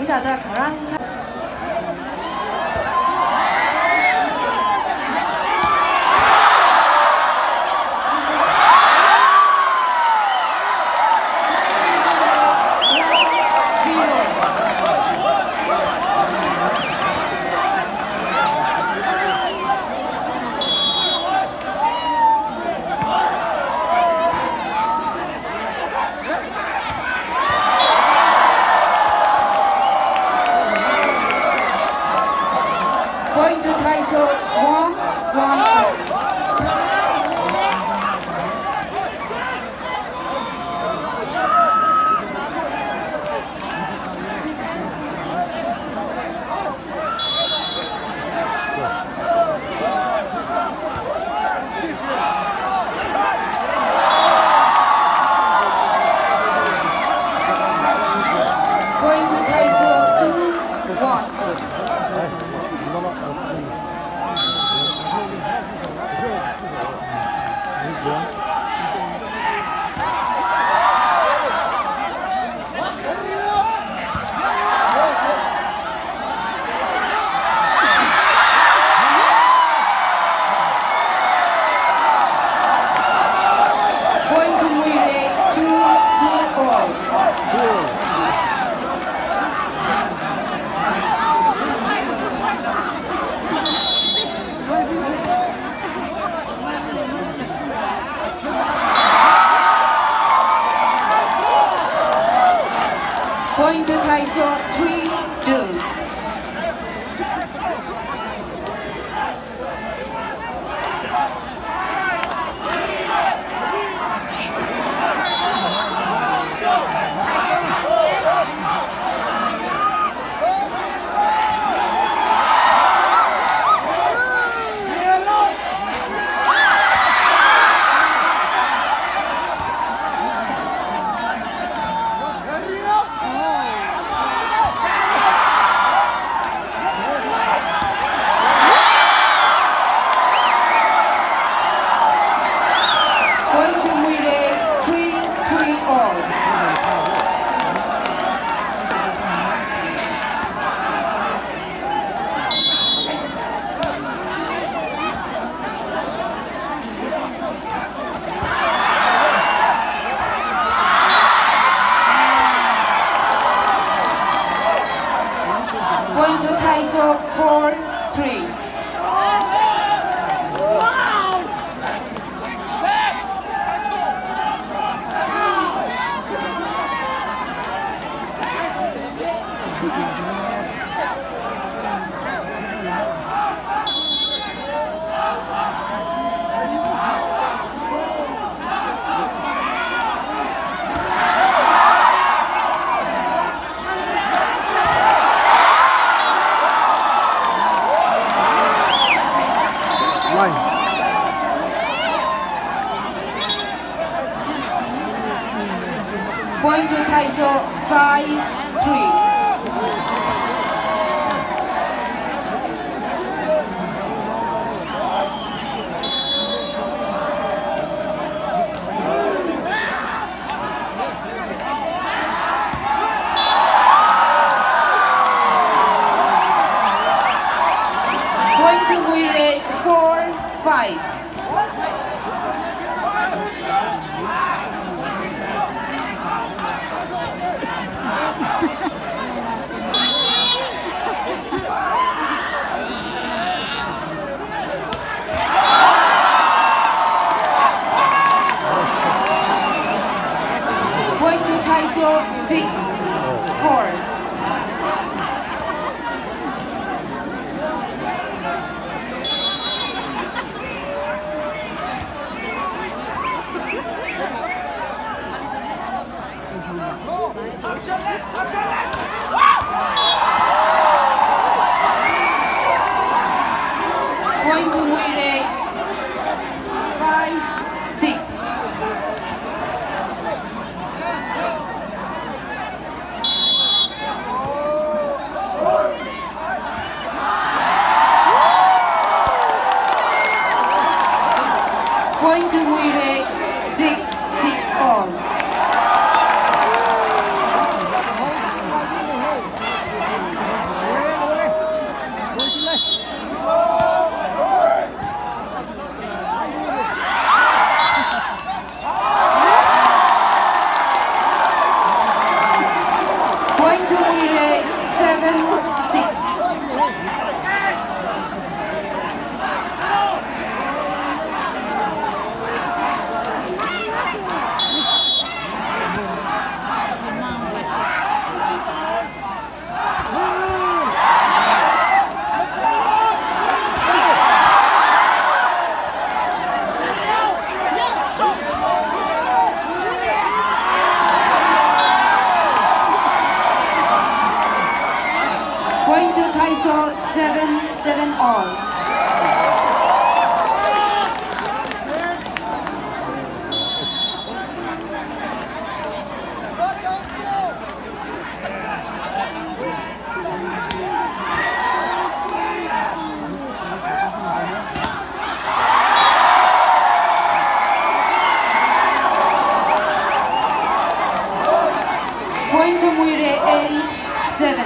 Tidak ada kerang. Point to THYSO 1-1. Point to THYSO 2-1. Going to MUIREI 2-2 all. Point to THYSO 3-2. Point to MUIREI 3-3 all. Point to THYSO 4-3. Point to THYSO 5-3. Point to MUIREI 4-5. Point to THYSO 6-4. Point to MUIREI 5-6. Point to MUIREI 6-6 all. 8-7.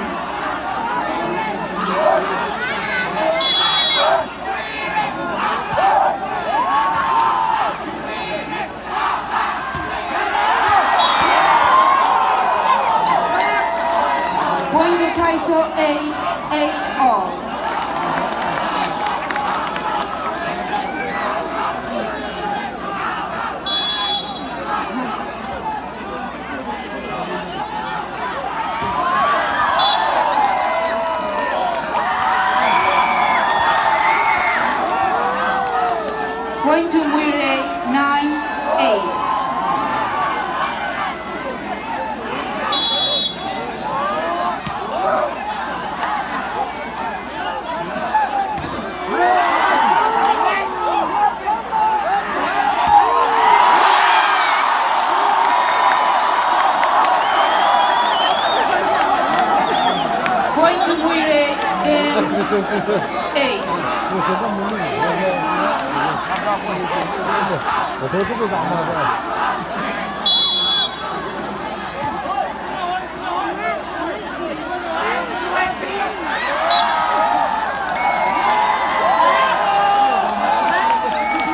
Point to THYSO 8-8 all. Point to MUIREI 9-8. Point to MUIREI 10-8.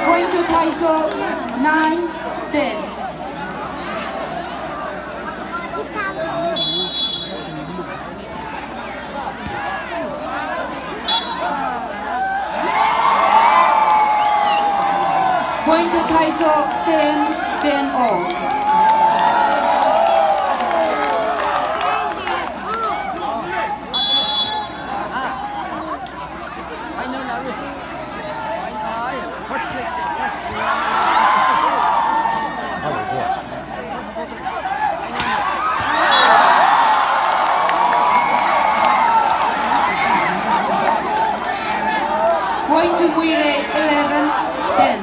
Point to THYSO 9-10. Point to THYSO 10-10 all. Point to MUIREI 11-10.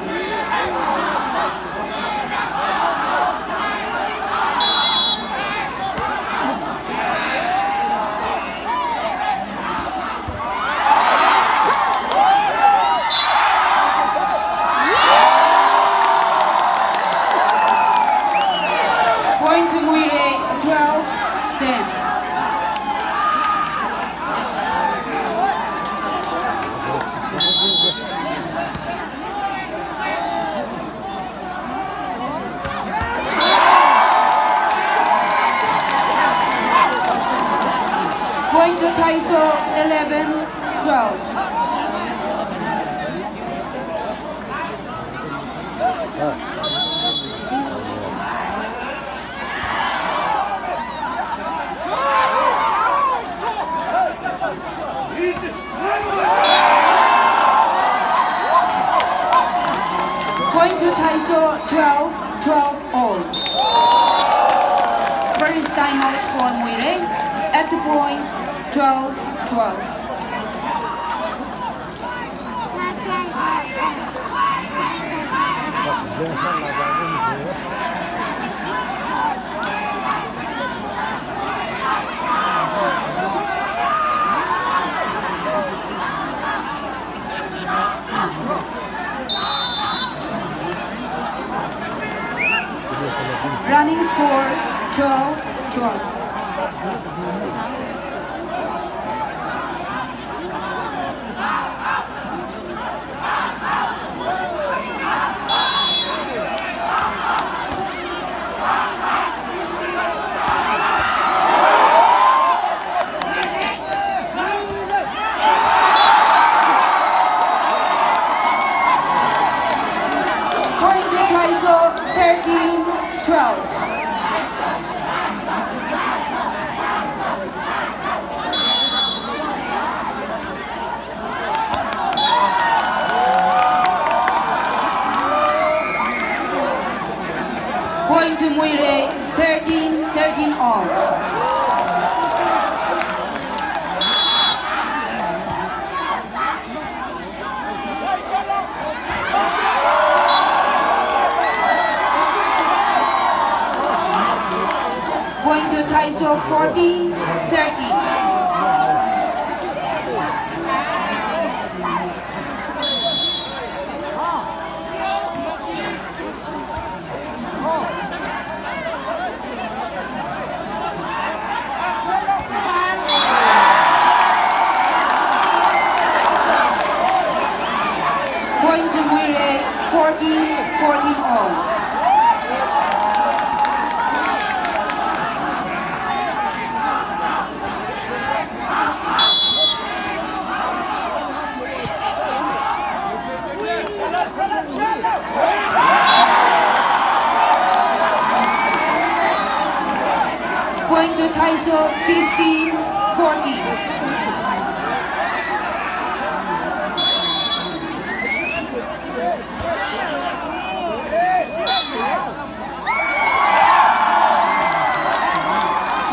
Point to MUIREI 12-10. Point to THYSO 11-12. Point to THYSO 12-12 all. First time out for MUIREI at the point 12-12. Running score 12-12. Point to THYSO 13-12. Point to MUIREI 13-13 all. Point to THYSO 14-13. MUIREI 14-14 all. Point to THYSO 15-14.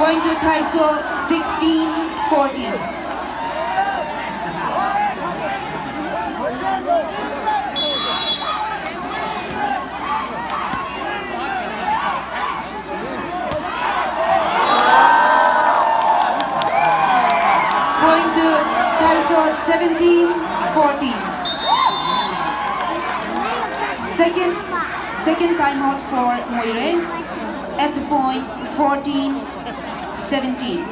Point to THYSO 16-14. Point to THYSO 17-14. Second timeout for MUIREI at the point 14-17.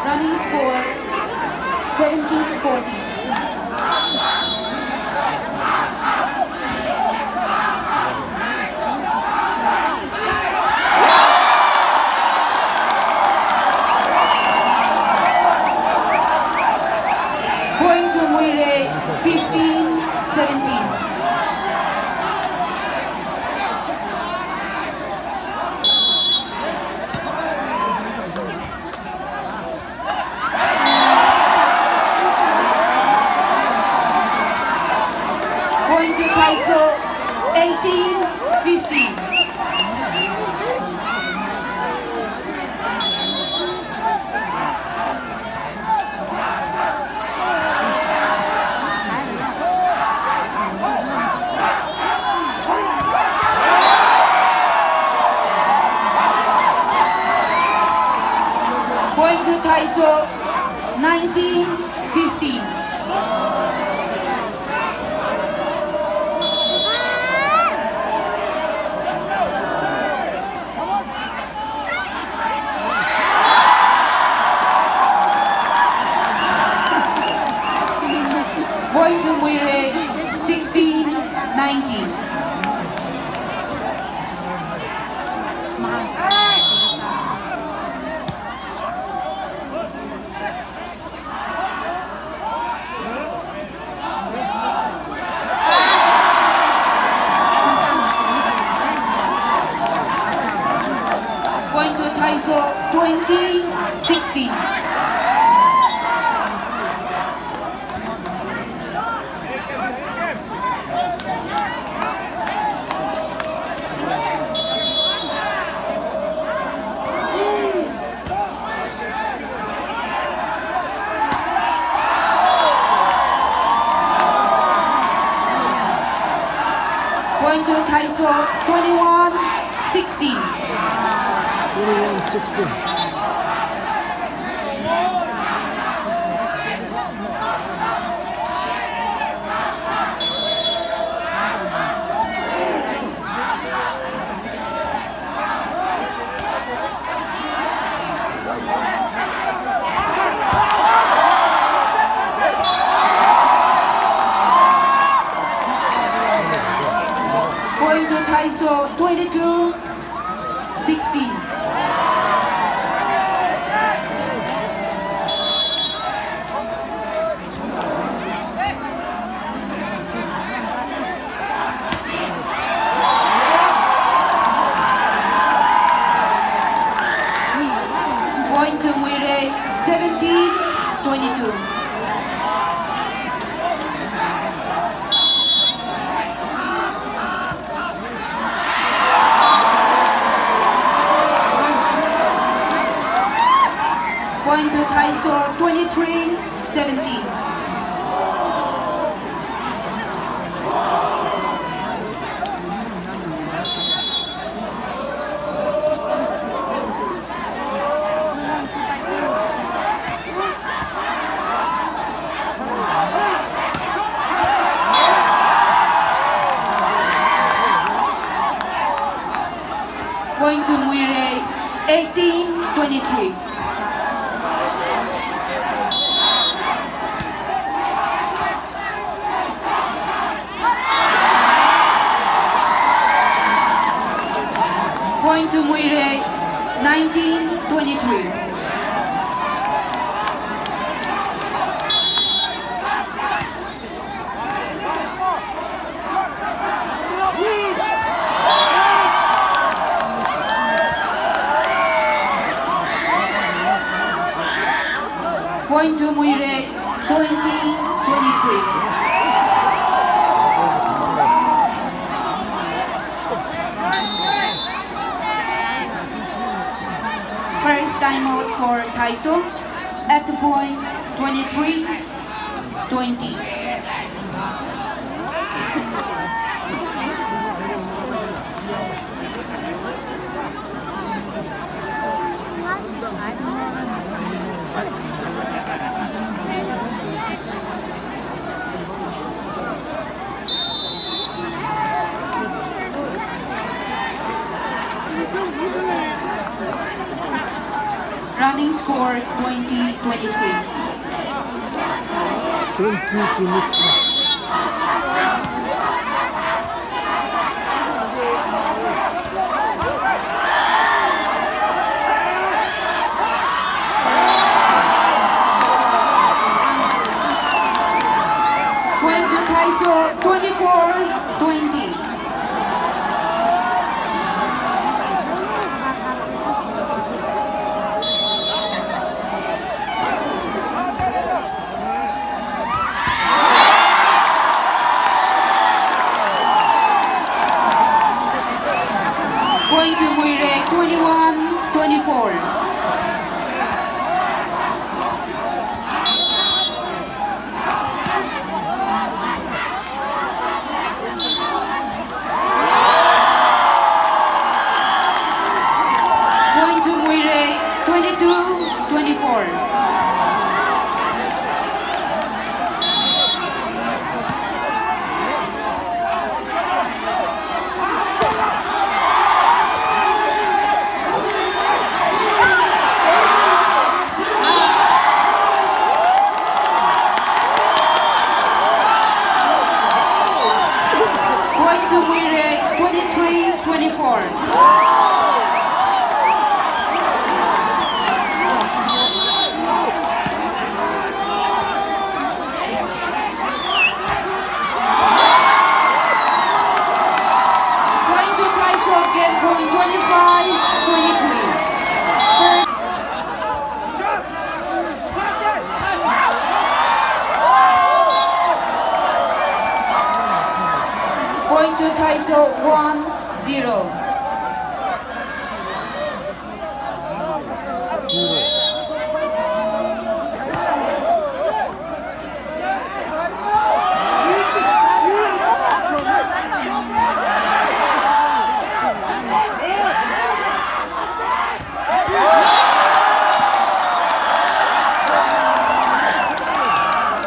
Running score 17-14. Point to MUIREI 15-17. Point to THYSO 18-15. Point to THYSO 19-15. Point to MUIREI 16-19. Point to THYSO 20-16. Point to THYSO 21-16. 21-16. Point to THYSO 22-16. Point to MUIREI 17-22. Point to THYSO 23-17. Point to MUIREI, 18-23. Point to MUIREI, 19-23. Point to MUIREI, 20-23. First timeout for THYSO at the point 23-20. Running score 20-23. 20-23. Point to THYSO, 24-20. Point to MUIREI, 21-24. Point to MUIREI, 22-24. Point to MUIREI, 23-24. Point to THYSO again, point 25-23. Point to THYSO, 1-0.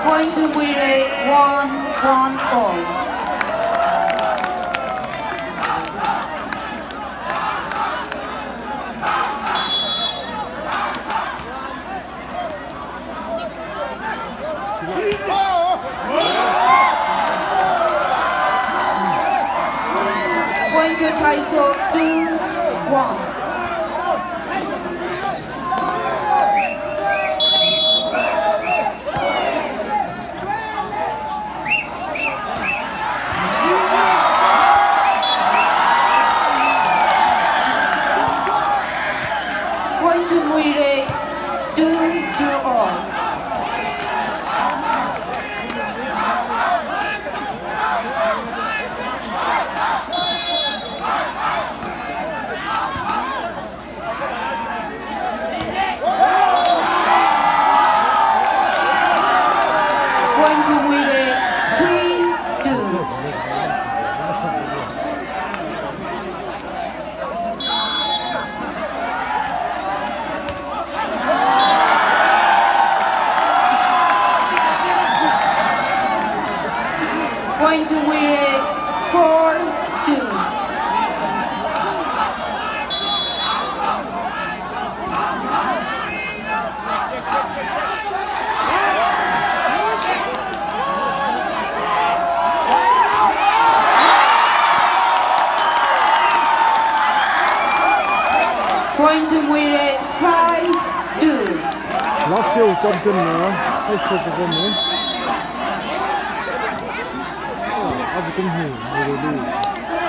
Point to MUIREI, 1-1-all. Point to THYSO, 2-1. Point to MUIREI, 2-all. Point to MUIREI, 3-2. Point to MUIREI 5-2. Last year champion na THYSO performance. Abu cũng hiểu người đi.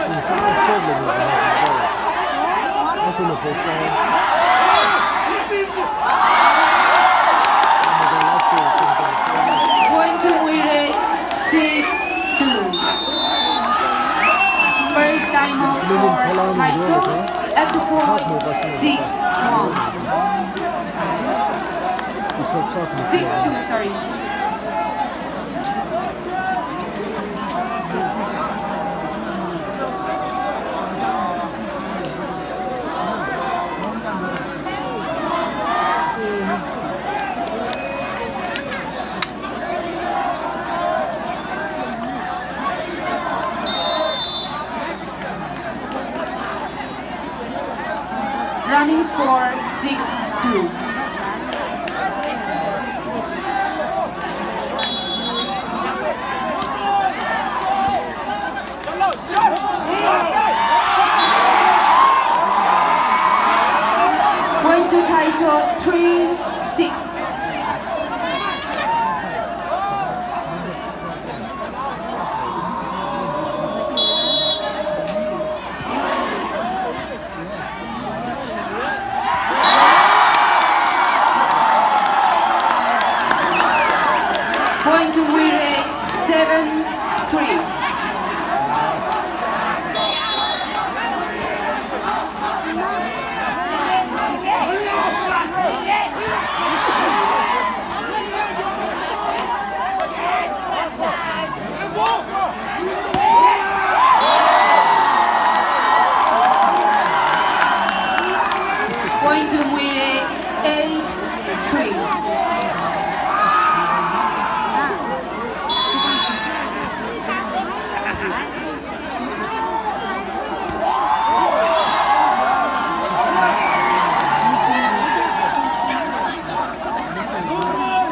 Mình sẽ có sớm là người học rồi. Nó sẽ được sau. Point to MUIREI 6-2. First time out for THYSO at the point 6-1. 6-2, sorry. Running score 6-2. Point to THYSO 3-6. Point to MUIREI 7-3. Point to MUIREI 8-3.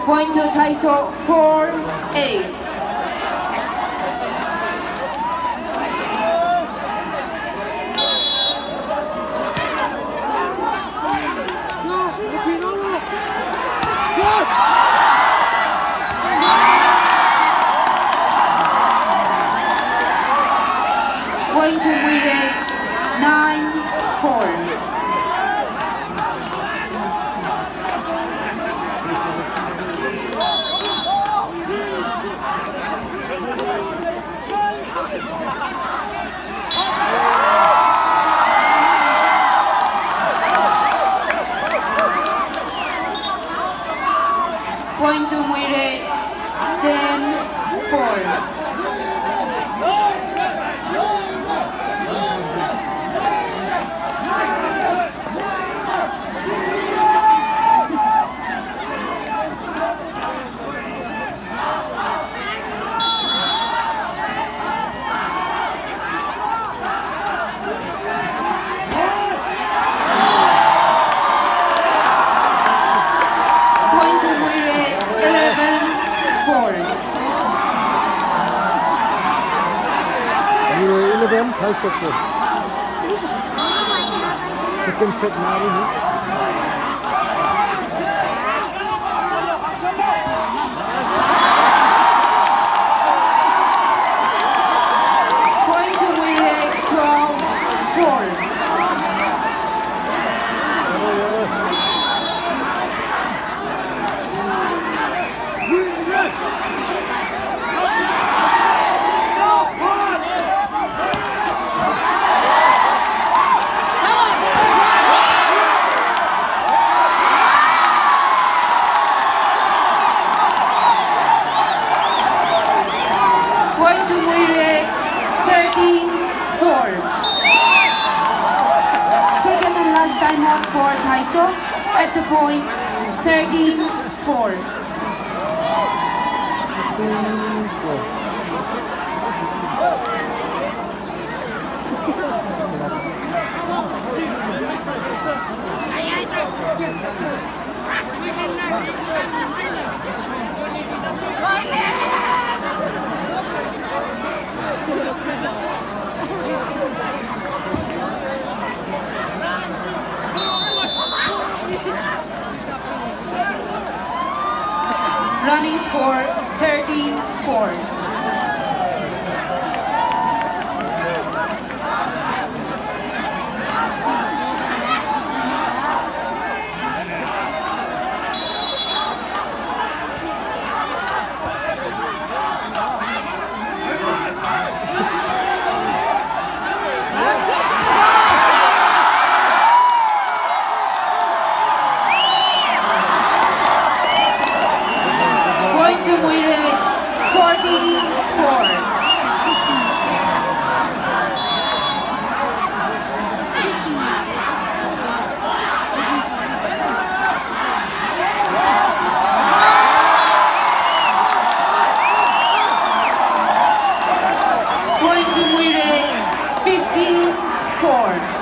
Point to THYSO 4-8. Point to MUIREI 9-4. Point to MUIREI 10-4. Point to MUIREI 11-4. MUIREI 11, THYSO 4. Second set na rin eh. Point to MUIREI 12-4. Point to MUIREI 13-4. Second and last time out for THYSO at the point 13-4. 15-4. Going to MUIREI 14-4. Going to MUIREI 15-4.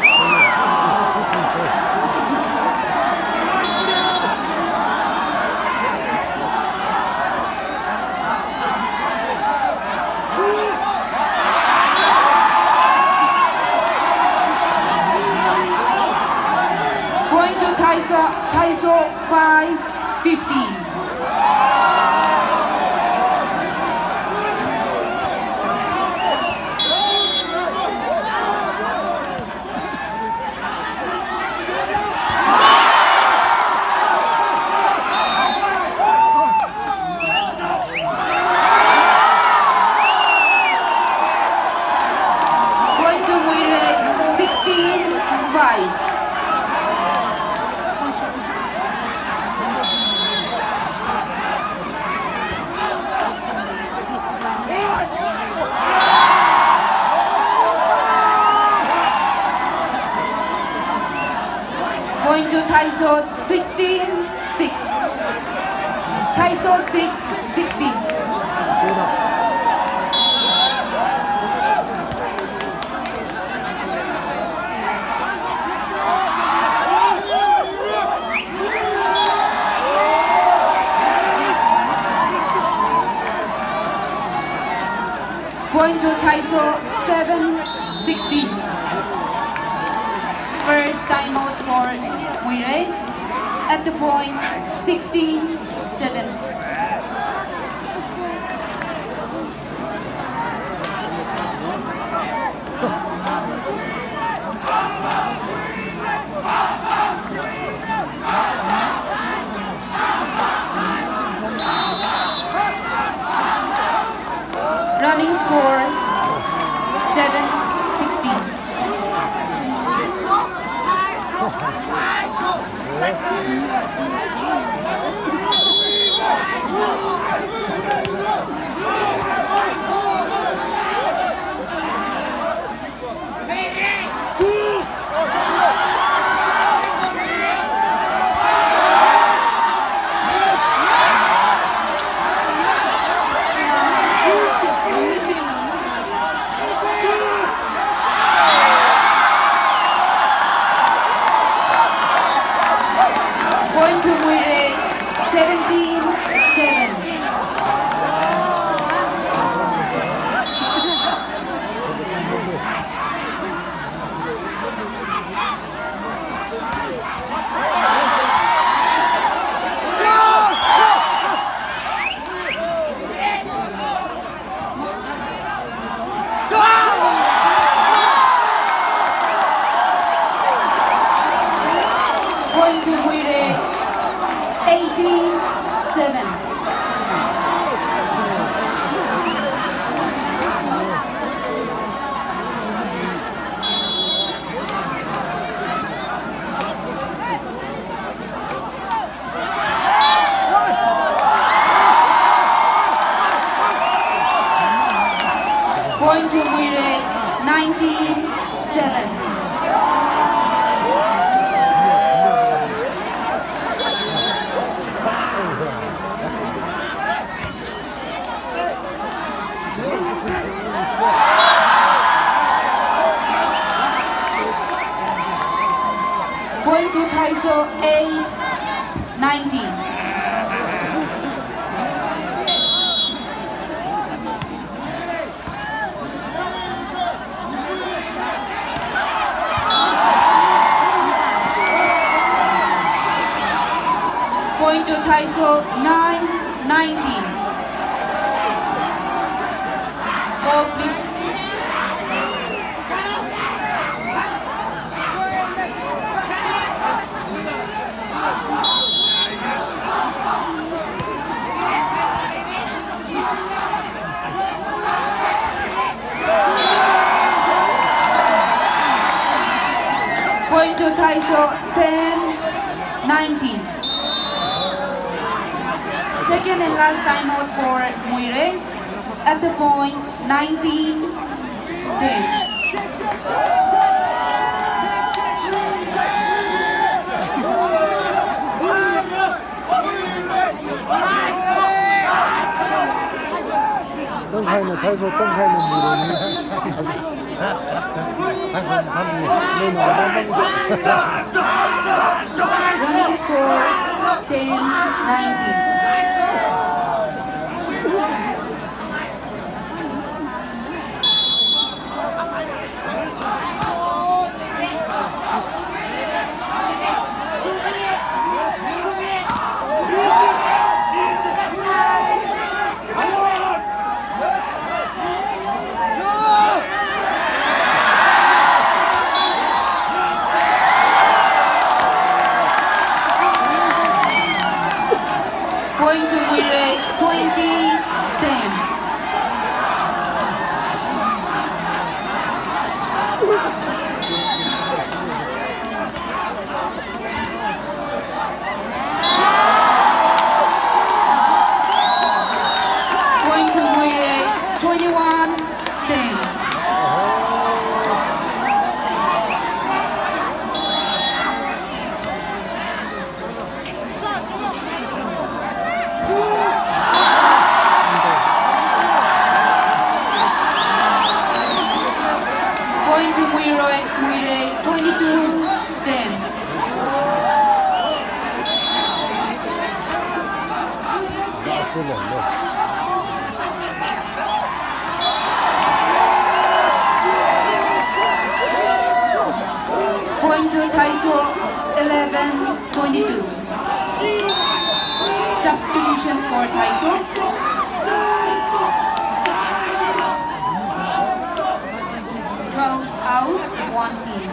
Going to THYSO 5-15. Going to MUIREI 16-5. Going to THYSO 16-6. THYSO 6-16. Going to THYSO 7-16. First time out for MUIREI at the point 16-7. Running score 7-16. Going to MUIREI 17-7. Going to MUIREI 18-7. Going to MUIREI 19-7. Going to THYSO 8-19. Going to THYSO 9-19. Hold, please. Point to THYSO 10-19. Second and last timeout for MUIREI at the point 19-10. 똥파이는 다이소 똥파이는 무료니 당신 한국 Running score 10-19. Going to MUIREI 20-10. Going to MUIREI 21-10. Going to MUIREI 22-10. Going to THYSO 11-22. Substitution for THYSO. Out, 1 in.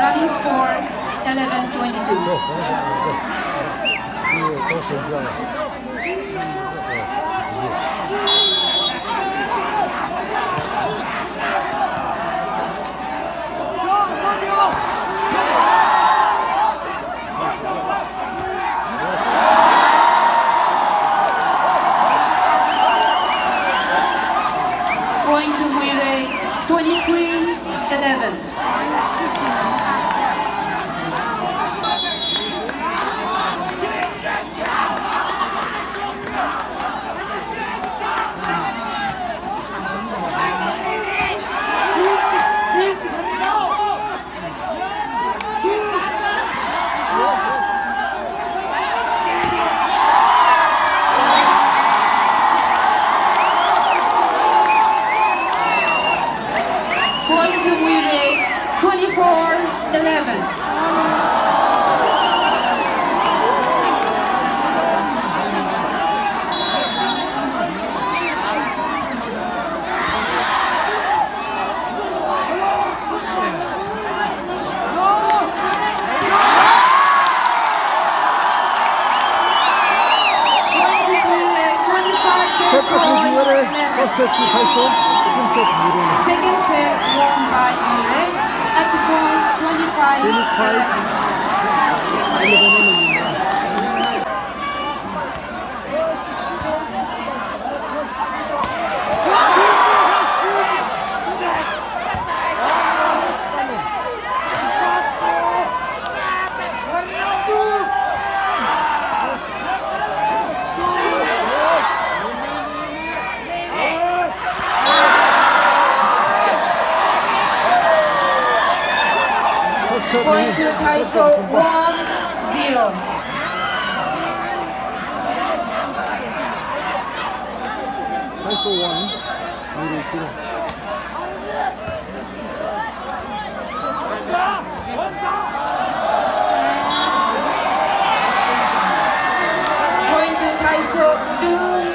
Running score 11-22. Going to MUIREI 23-11. Going to MUIREI 24-11. Second set won by MUIREI at the point 25-11. Going to THYSO 1-0. THYSO 1, MUIREI 0. Going to THYSO 2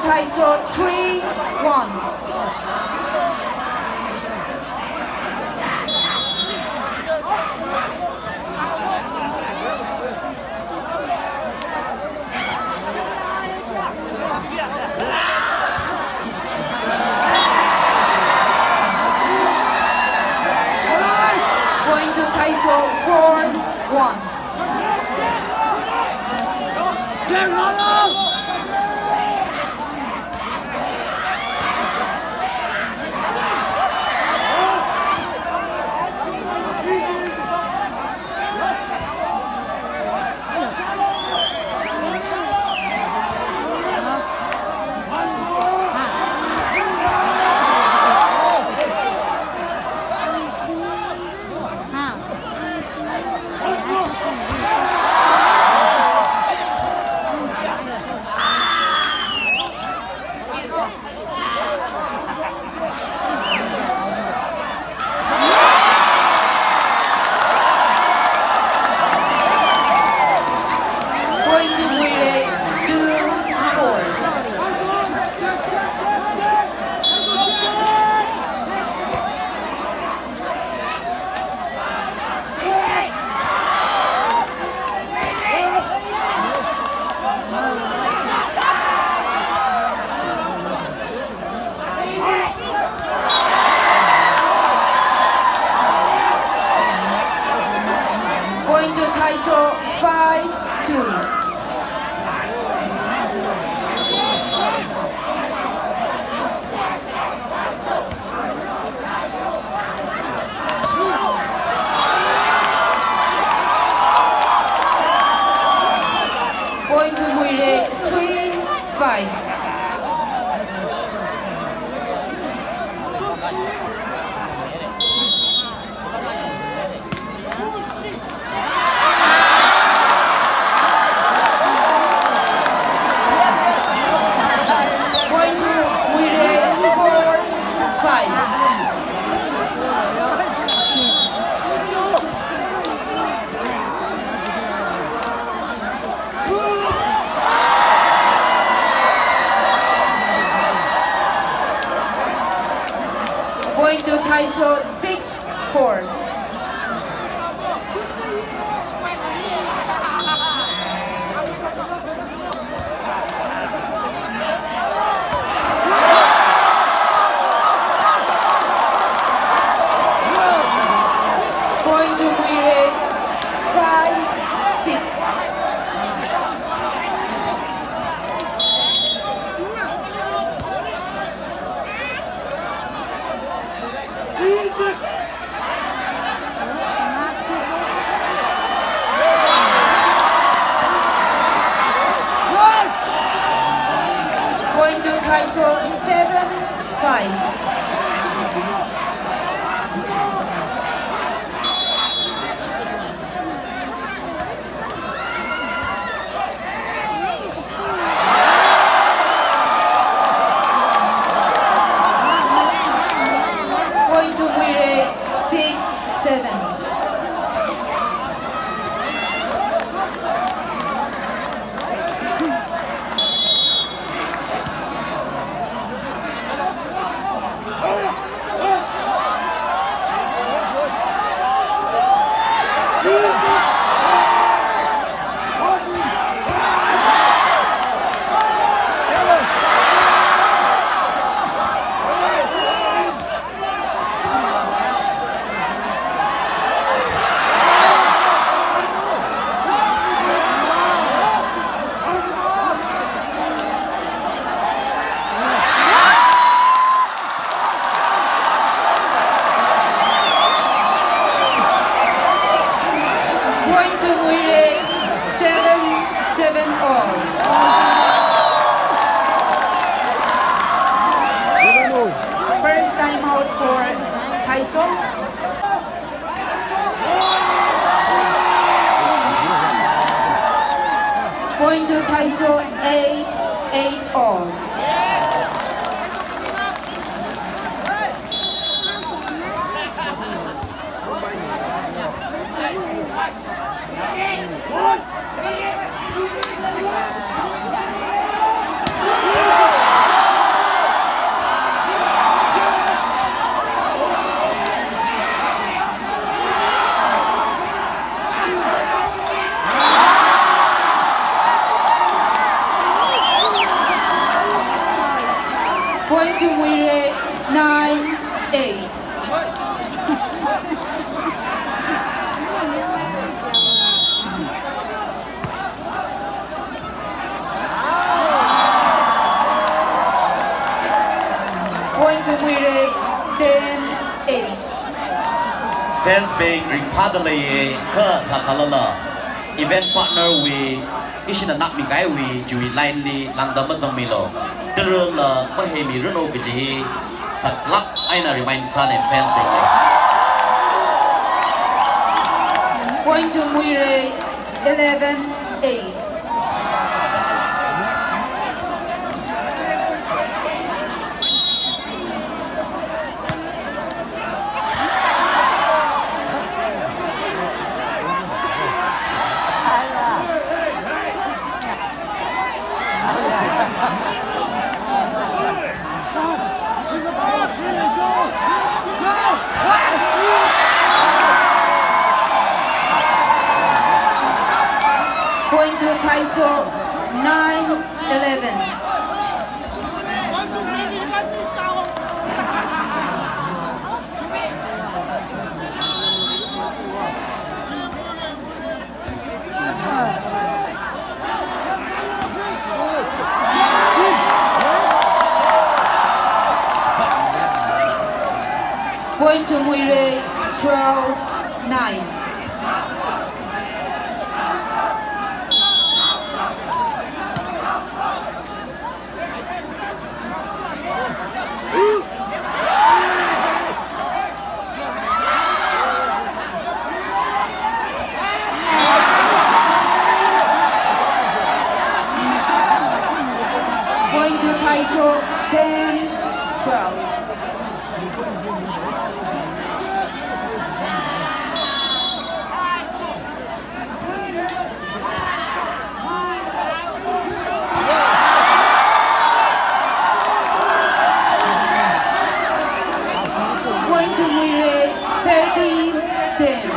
THYSO 3-1. Going to THYSO 4-1. Going to MUIREI 2-4. Going to THYSO 5-2. Going to MUIREI 3-5. Going to MUIREI 4-5. Going to THYSO 6-4. Going to MUIREI 5-6. Going to THYSO 7-5. Going to MUIREI 6-7. Going to MUIREI 7-7 all. First time out for THYSO. Going to THYSO 8-8 all. Point to MUIREI 9-8. Point to MUIREI 10-8. Fans being reportedly ke Thasalala. Event partner we Ishina nak mikai we Jui line li langda mazang milo. Terul mahemi runo biji saklak aina remind san and fans being. Point to MUIREI 11-8. Point to THYSO 9-11. Point to MUIREI 12-9. Point to THYSO 10-12. Point to MUIREI 13-10.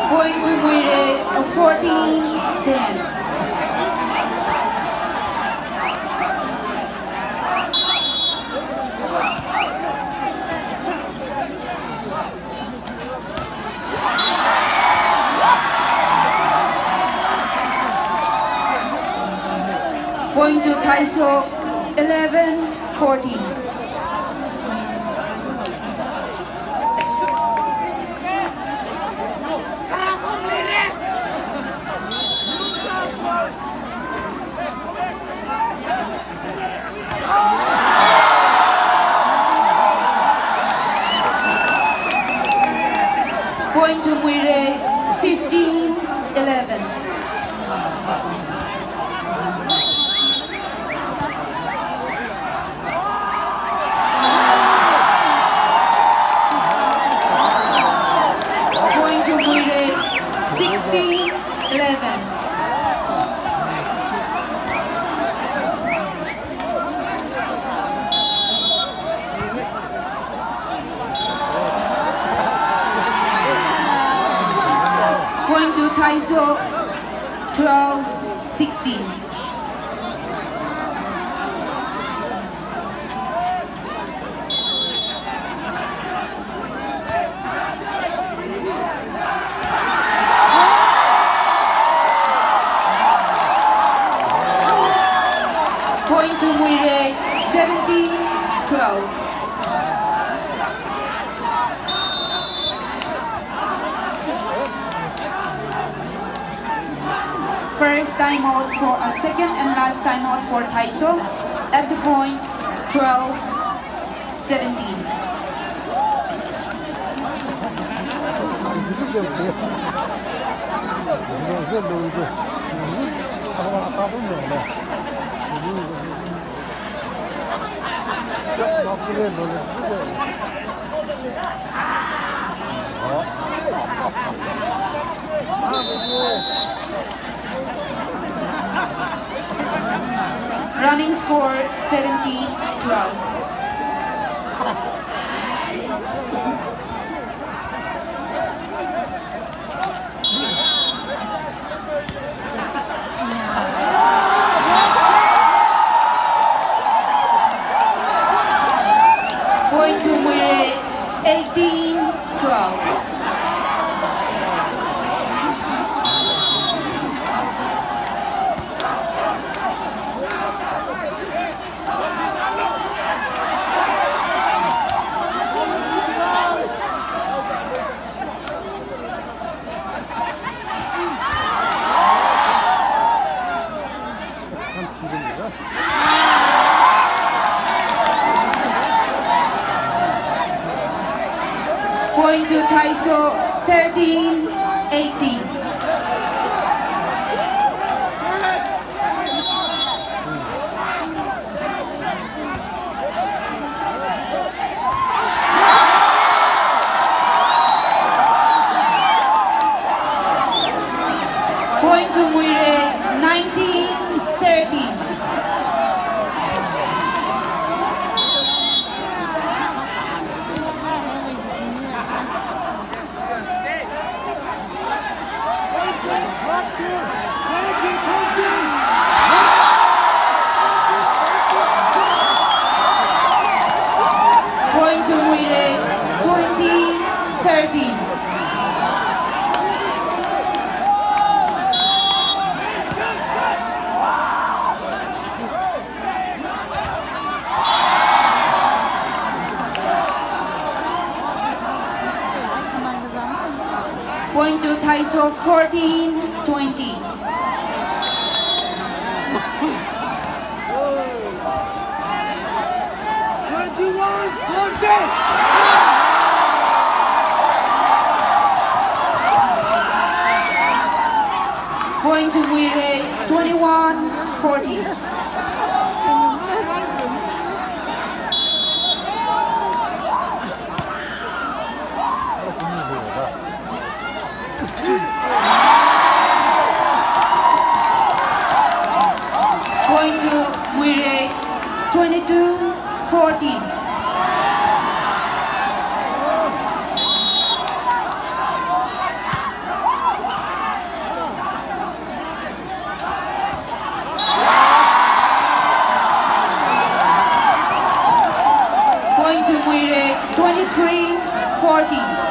Point to MUIREI 14-10. Point to THYSO 11-14. Point to MUIREI 15-11. Point to MUIREI 16-11. Point to THYSO 12-16. Point to MUIREI 17-12. First time out for a second and last time out for THYSO at the point 12-17. Running score 17-12. Point to MUIREI 18-12. Point to THYSO 13-18. Point to MUIREI 19-13. Point to MUIREI 20-13. Point to THYSO 14-20. Point to MUIREI 21-14. Point to MUIREI 22-14. Point to MUIREI 23-14.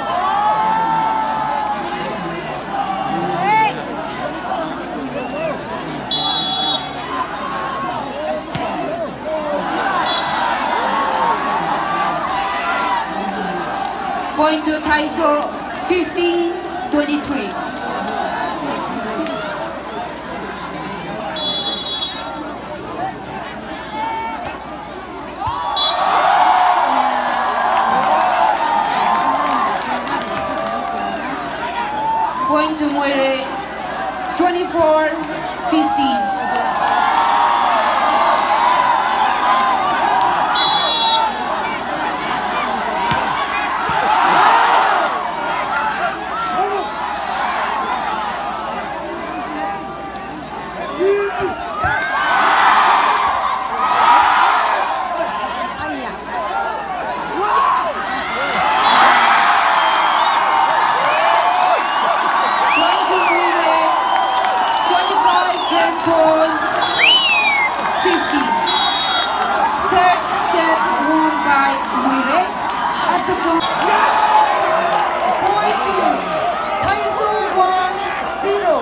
Point to THYSO 15-23. Point to MUIREI 24-15. Third set won by MUIREI at the point. Point to THYSO 1-0.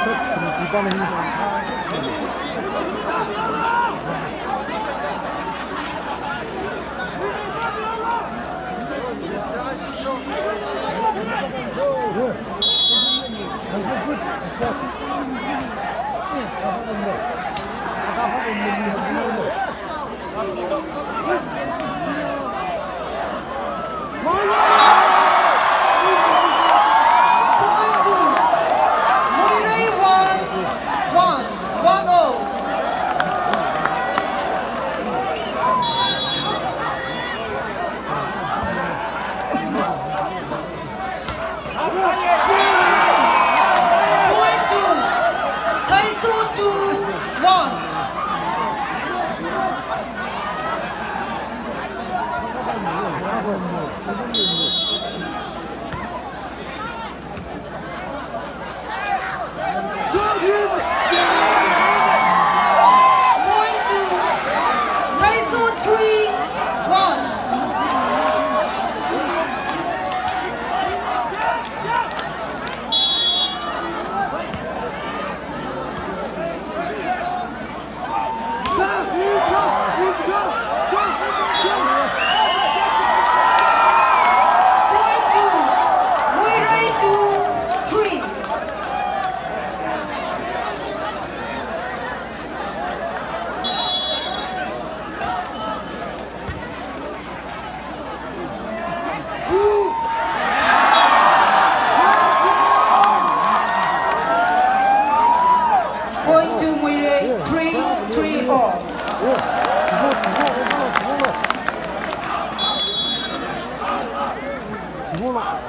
셋, 그럼 이번에 Point to MUIREI 1-1.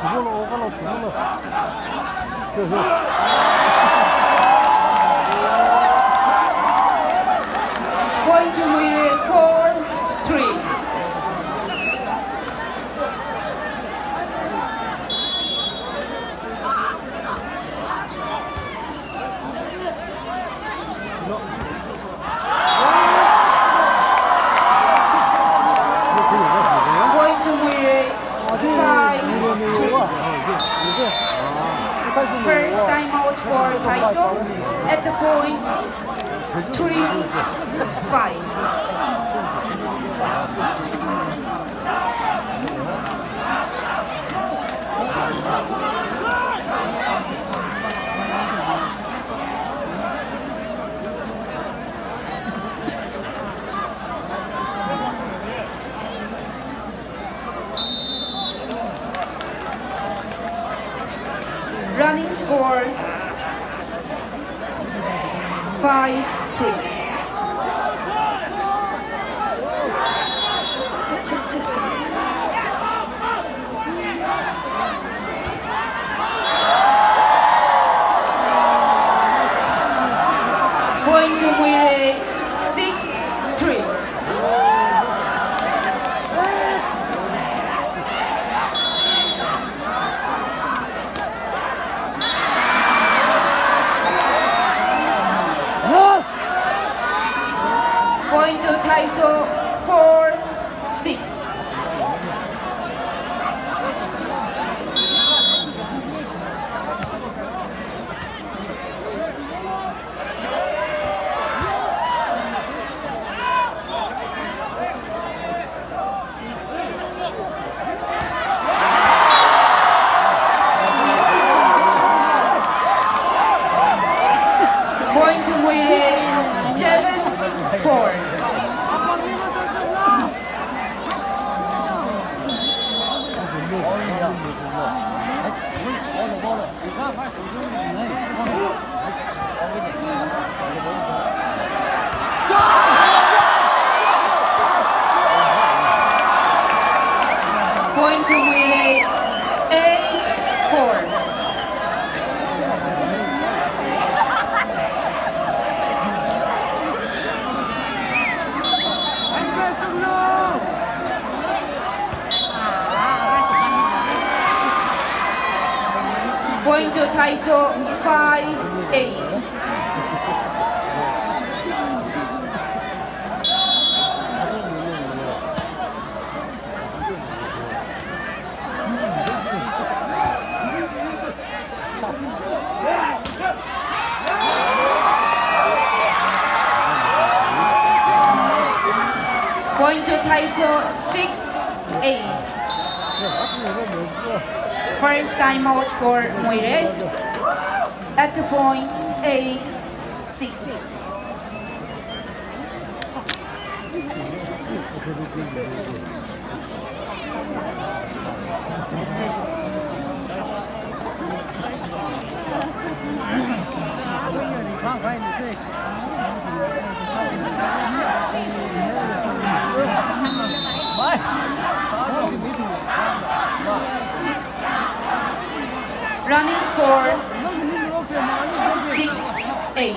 그걸로 오가로 그걸로. Point to Muirei 4-3. Point to Muirei 5-3. First time out for THYSO at the point 3-5. Running score 5-3. Point to Muirei 6-3. Point to THYSO 4-6. Point to Muirei 7-4. Point to Muirei 8-4. Point to THYSO 5-8. Point to THYSO 6-8. First time out for Muirei at the point 8-6. Running score 6-8.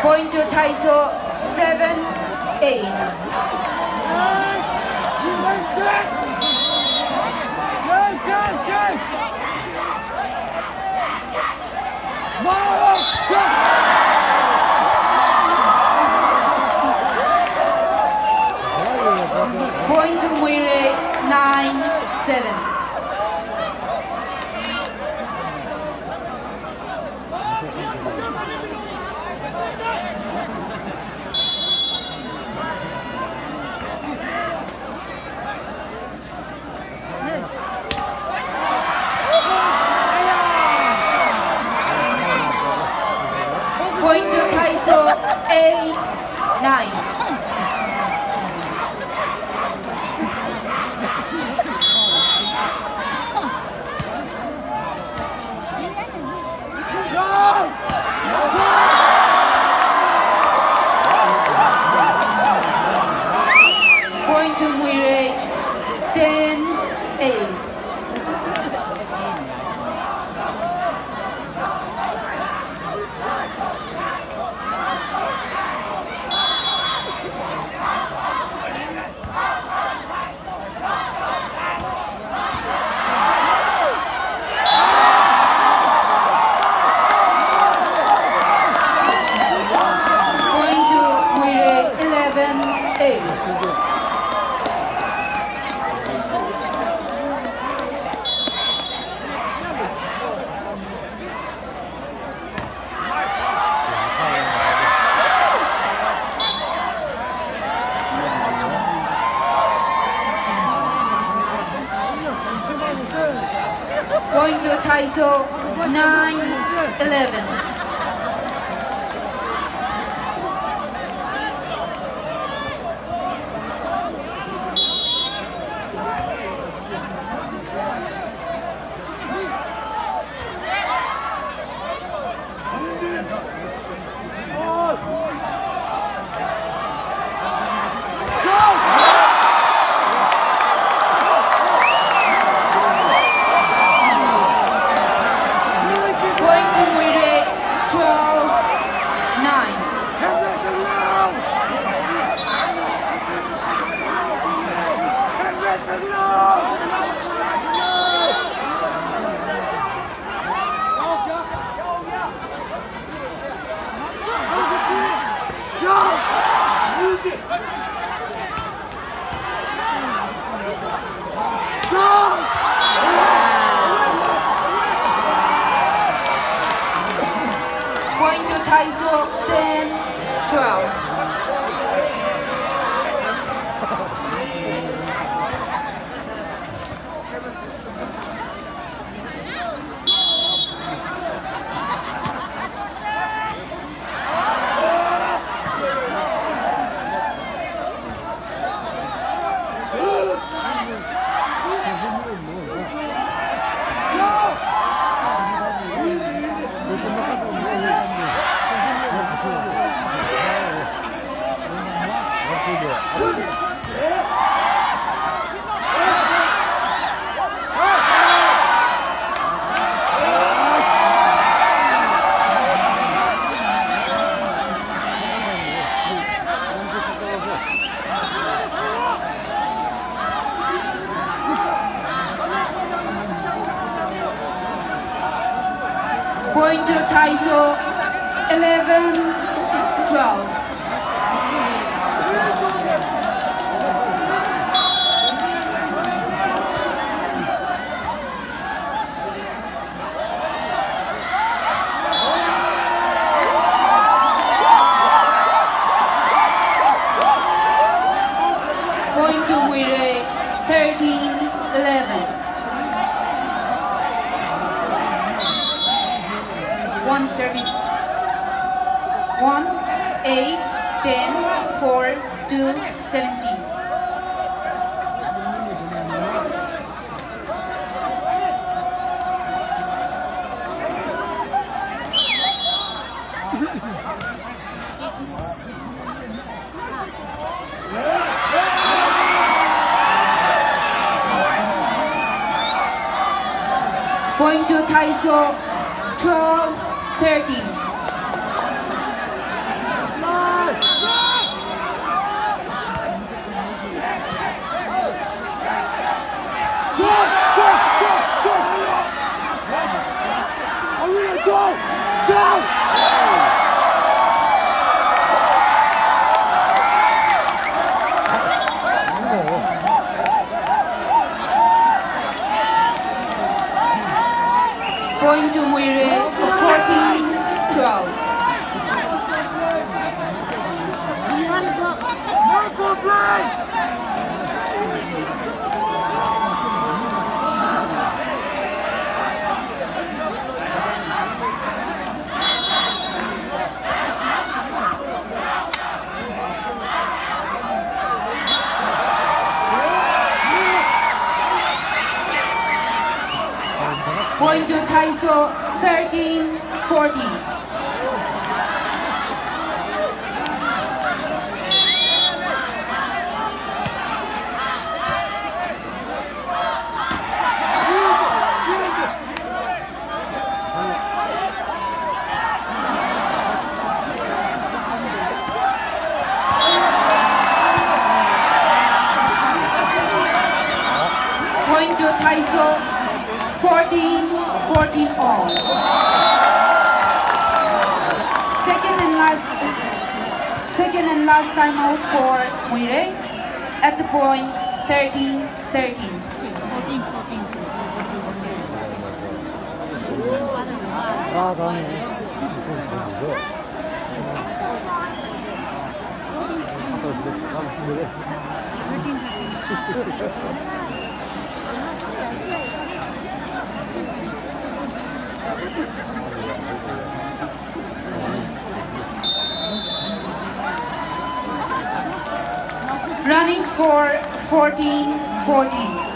Point to THYSO 7-8. Point to Muirei 9-7. 8-9. Point to MUIREI, 10-8. Point to MUIREI, 11-8. Point to THYSO, 9-11. Point to MUIREI, 12-9. Point to THYSO, 10-12. Point to THYSO, 11-12. Point to MUIREI, 13-11. One service. 1-8-10-4-2-17. Point to THYSO, 12-13. Point to MUIREI, 14-12. Point to THYSO 13-14. Point to THYSO 14-14 all. Second and last time out for MUIREI at the point 13-13. 아, 다음에 Running score 14-14.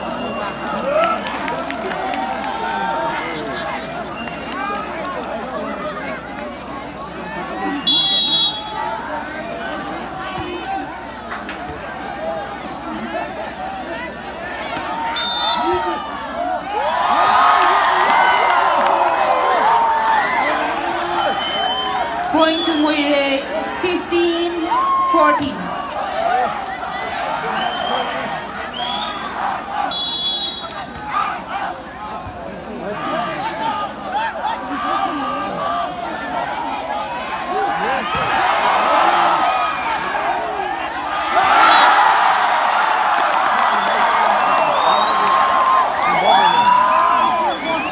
Point to MUIREI 15-14.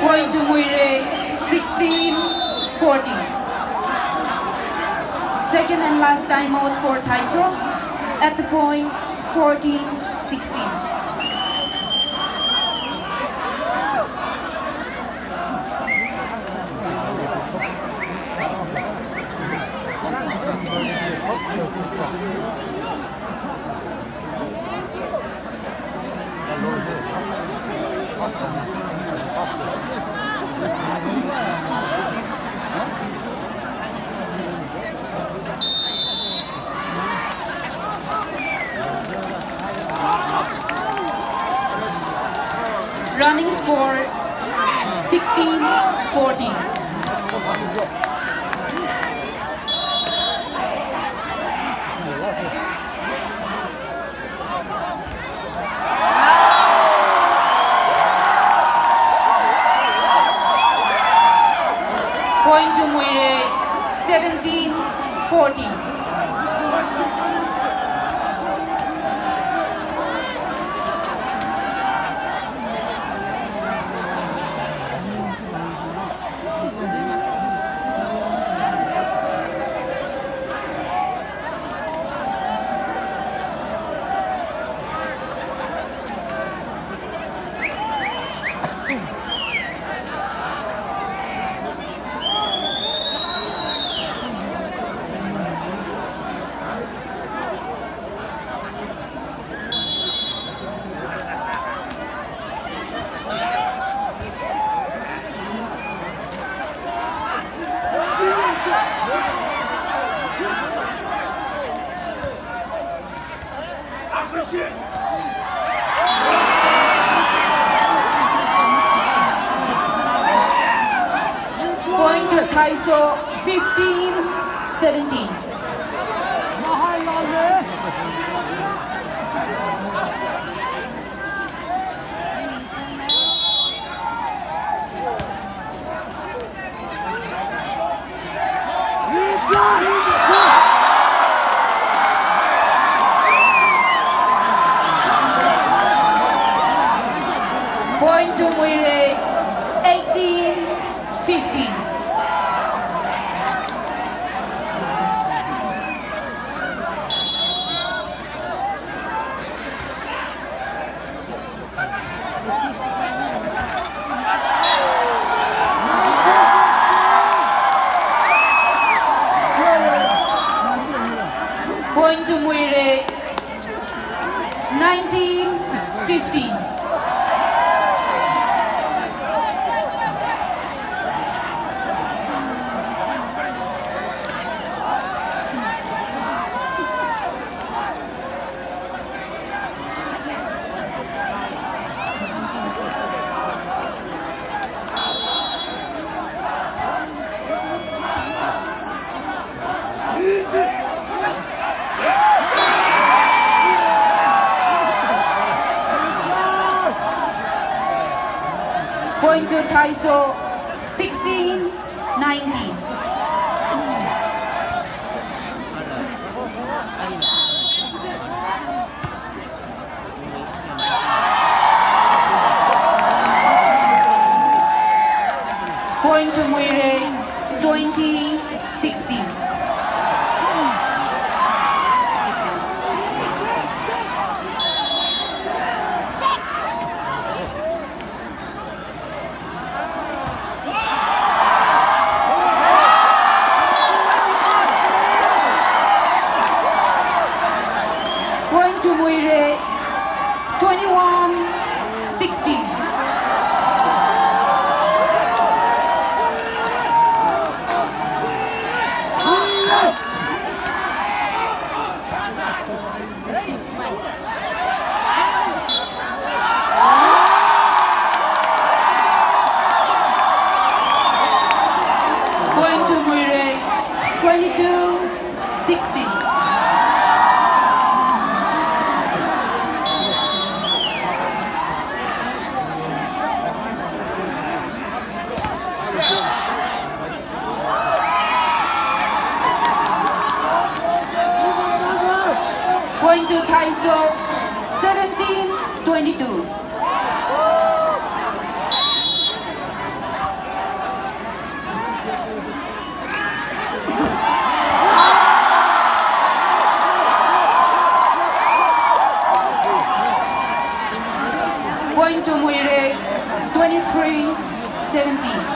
Point to MUIREI 16-14. Second and last time out for THYSO at the point 14-16. Running score 16-14. Point to MUIREI 17-14. Point to THYSO 15-17. Point to MUIREI 18-15. Going to THYSO 16-19. Point to MUIREI 20-16. Point to MUIREI 21-16. Point to MUIREI 22-16. Point to THYSO 17-22. Point to MUIREI 23-17.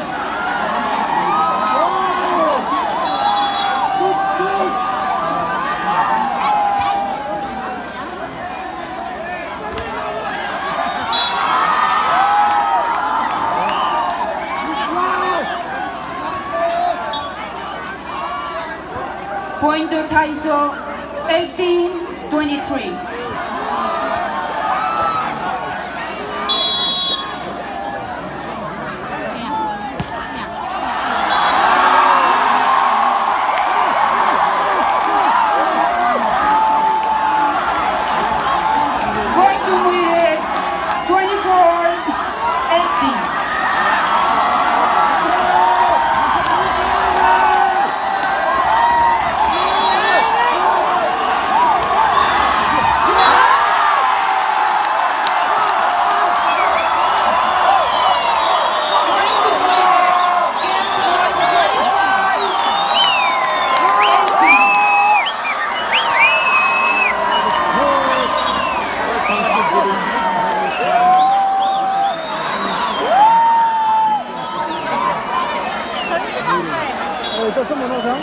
Point to THYSO 18-23. Point to MUIREI 24-18. Ê, cho sân một nào thắng.